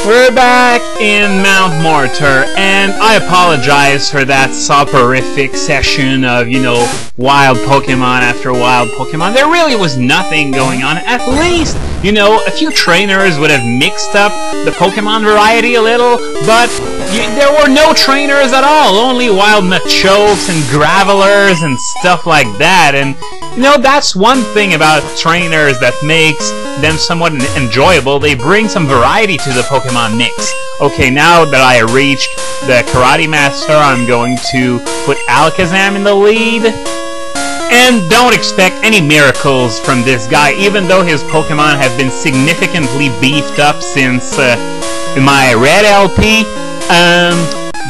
We're back in Mount Mortar, and I apologize for that soporific session of, you know, wild Pokemon after wild Pokemon. There really was nothing going on. At least, you know, a few trainers would have mixed up the Pokemon variety a little, but there were no trainers at all, only wild Machokes and Gravelers and stuff like that. And, you know, that's one thing about trainers that makes them somewhat enjoyable. They bring some variety to the Pokemon mix. Okay, now that I reached the Karate Master, I'm going to put Alakazam in the lead. And don't expect any miracles from this guy, even though his Pokemon have been significantly beefed up since my Red LP.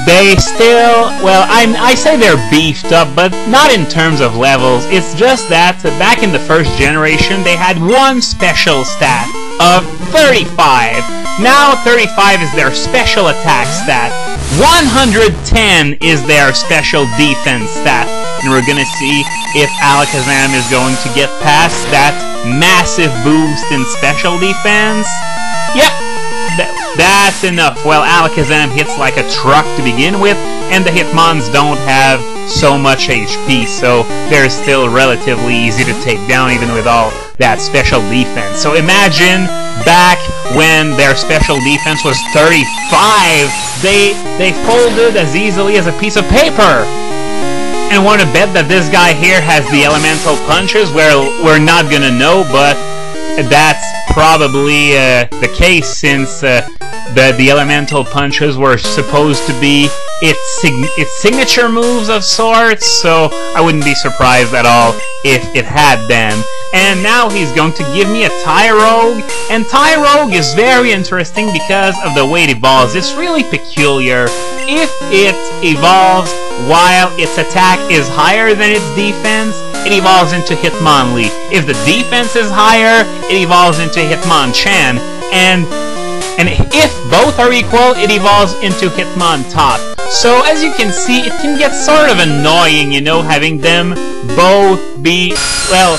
They still, well, I say they're beefed up, but not in terms of levels. It's just that back in the first generation, they had one special stat of 35. Now 35 is their special attack stat. 110 is their special defense stat. And we're gonna see if Alakazam is going to get past that massive boost in special defense. Yep. That's enough. Well, Alakazam hits like a truck to begin with, and the Hitmons don't have so much HP, so they're still relatively easy to take down even with all that special defense. So imagine back when their special defense was 35, they folded as easily as a piece of paper. And want to bet that this guy here has the elemental punches? Well, we're not gonna know, but that's probably the case, since the elemental punches were supposed to be its signature moves of sorts, so I wouldn't be surprised at all if it had them. And now he's going to give me a Tyrogue, and Tyrogue is very interesting because of the way it evolves. It's really peculiar. If it evolves while its attack is higher than its defense, it evolves into Hitmonlee. If the defense is higher, it evolves into Hitmonchan, and if both are equal, it evolves into Hitmontop. So as you can see, it can get sort of annoying, you know, having them both be, well,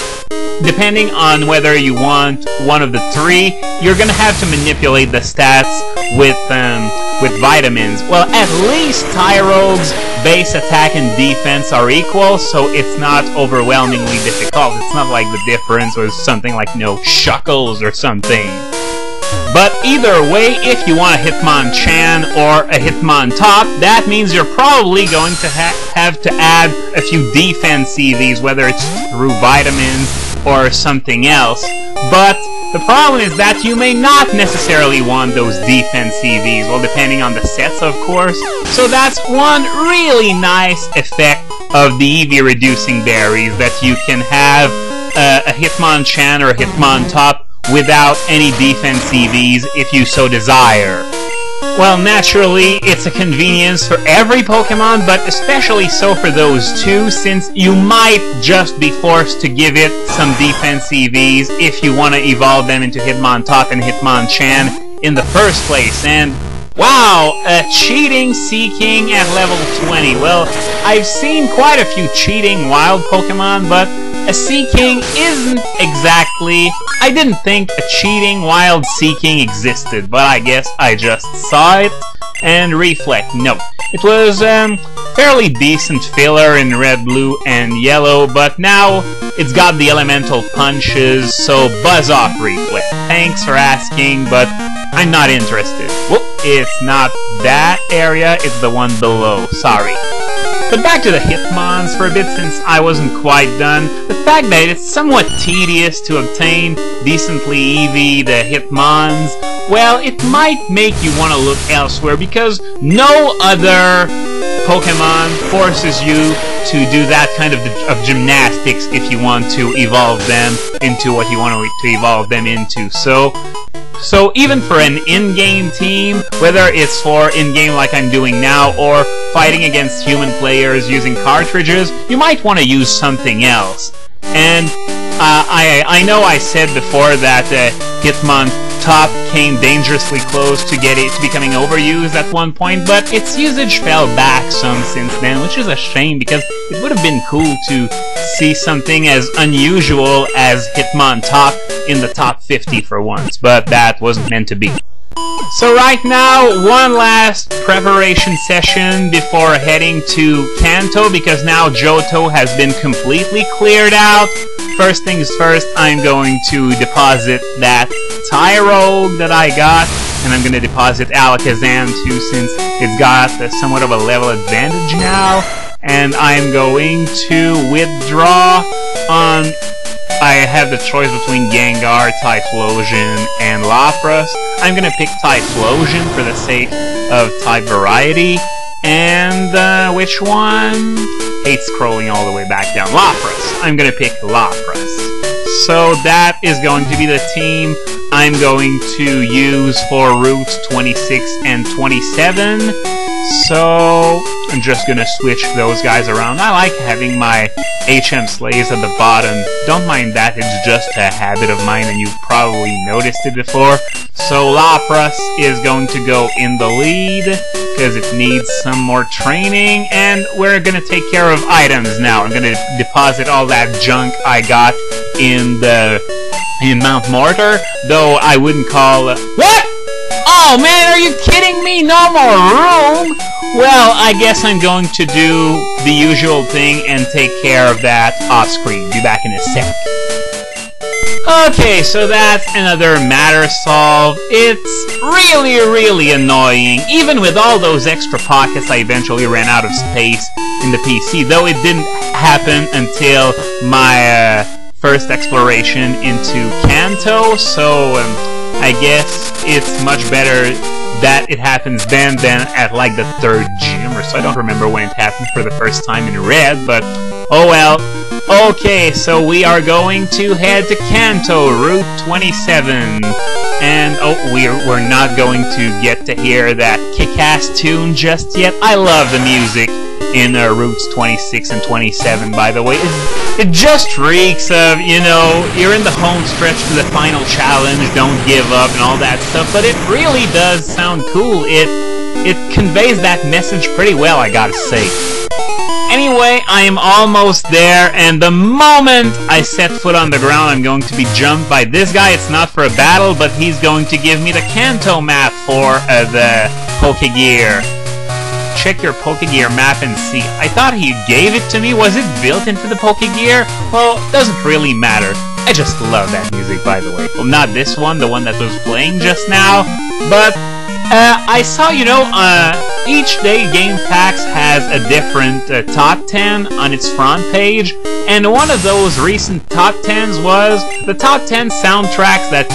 depending on whether you want one of the three, you're gonna have to manipulate the stats with vitamins. Well, at least Tyrogue's base attack and defense are equal, so it's not overwhelmingly difficult. It's not like the difference was something like, you know, Shuckles or something. But either way, if you want a Hitmonchan or a Hitmontop, that means you're probably going to have to add a few defense EVs, whether it's through vitamins or something else. But the problem is that you may not necessarily want those defense EVs, well, depending on the sets, of course. So that's one really nice effect of the EV reducing berries, that you can have a Hitmonchan or a Hitmontop without any defense EVs if you so desire. Well, naturally, it's a convenience for every Pokemon, but especially so for those two, since you might just be forced to give it some defense EVs if you want to evolve them into Hitmontop and Hitmonchan in the first place. And wow, a cheating Seaking at level 20. Well, I've seen quite a few cheating wild Pokemon, but a Seaking isn't exactly... I didn't think a cheating wild Seaking existed, but I guess I just saw it and reflect. No, it was fairly decent filler in red, blue, and yellow, but now it's got the elemental punches, so buzz off reflect. Thanks for asking, but I'm not interested. Whoop, it's not that area, it's the one below. Sorry. But back to the Hitmons for a bit, since I wasn't quite done. The fact that it's somewhat tedious to obtain decently EV the Hitmons, well, it might make you want to look elsewhere, because no other Pokemon forces you to do that kind of gymnastics if you want to evolve them into what you want to evolve them into. So even for an in-game team, whether it's for in-game like I'm doing now, or fighting against human players using cartridges, you might want to use something else. And I know I said before that Hitmontop came dangerously close to becoming overused at one point, but its usage fell back some since then, which is a shame, because it would have been cool to see something as unusual as Hitmontop in the top 50 for once, but that wasn't meant to be. So right now, one last preparation session before heading to Kanto, because now Johto has been completely cleared out. First things first, I'm going to deposit that Tyrogue that I got, and I'm going to deposit Alakazam too, since it's got somewhat of a level advantage now. And I'm going to withdraw on... I have the choice between Gengar, Typhlosion, and Lapras. I'm gonna pick Typhlosion for the sake of type variety. And, which one? Hate scrolling all the way back down. Lapras. I'm gonna pick Lapras. So that is going to be the team I'm going to use for routes 26 and 27. So I'm just gonna switch those guys around. I like having my HM slaves at the bottom. Don't mind that, it's just a habit of mine and you've probably noticed it before. So Lapras is going to go in the lead because it needs some more training, and we're gonna take care of items now. I'm gonna deposit all that junk I got in Mount Mortar, though I wouldn't call what? Oh man, are you kidding me? No more room? Well, I guess I'm going to do the usual thing and take care of that off-screen. Be back in a sec. Okay, so that's another matter solved. It's really annoying. Even with all those extra pockets, I eventually ran out of space in the PC, though it didn't happen until my first exploration into Kanto, so I guess it's much better that it happens then than at like the third gym, or so. I don't remember when it happened for the first time in Red, but oh well. Okay, so we are going to head to Kanto, Route 27. And oh, we're not going to get to hear that kick-ass tune just yet. I love the music in routes 26 and 27, by the way. It just reeks of, you know, you're in the home stretch to the final challenge, don't give up and all that stuff, but it really does sound cool. It conveys that message pretty well, I gotta say. Anyway, I am almost there, and the moment I set foot on the ground, I'm going to be jumped by this guy. It's not for a battle, but he's going to give me the Kanto map for the Pokégear. Check your Pokégear map and see. I thought he gave it to me. Was it built into the Pokégear? Well, doesn't really matter. I just love that music, by the way. Well, not this one, the one that was playing just now, but I saw, you know, each day GameFAQs has a different top 10 on its front page, and one of those recent top 10s was the top 10 soundtracks that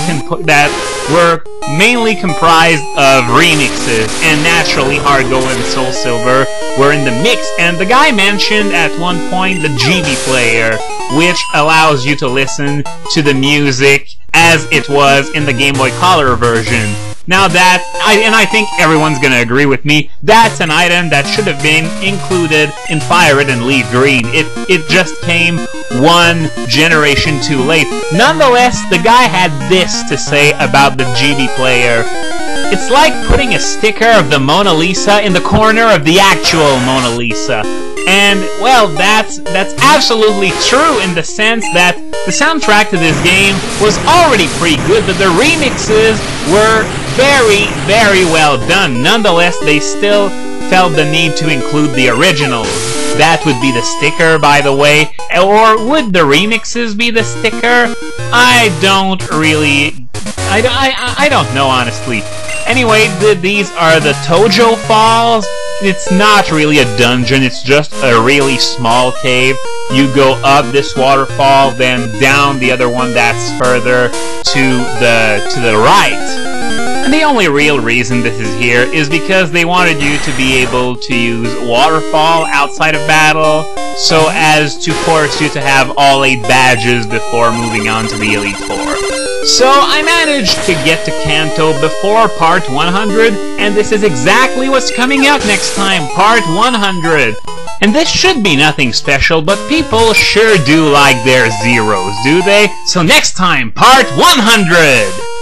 were mainly comprised of remixes, and naturally Hard Gold and Soul Silver were in the mix, and the guy mentioned at one point the GB player, which allows you to listen to the music as it was in the Game Boy Color version. Now that, I think everyone's gonna agree with me, that's an item that should have been included in Fire Red and Leaf Green. It just came one generation too late. Nonetheless, the guy had this to say about the GB player. It's like putting a sticker of the Mona Lisa in the corner of the actual Mona Lisa. And, well, that's absolutely true in the sense that the soundtrack to this game was already pretty good, but the remixes were very well done. Nonetheless, they still felt the need to include the originals. That would be the sticker, by the way. Or would the remixes be the sticker? I don't really... I don't know, honestly. Anyway, these are the Tojo Falls. It's not really a dungeon, it's just a really small cave. You go up this waterfall, then down the other one that's further to the right. And the only real reason this is here is because they wanted you to be able to use Waterfall outside of battle, so as to force you to have all 8 badges before moving on to the Elite Four. So I managed to get to Kanto before Part 100, and this is exactly what's coming out next time, Part 100. And this should be nothing special, but people sure do like their zeros, do they? So next time, Part 100!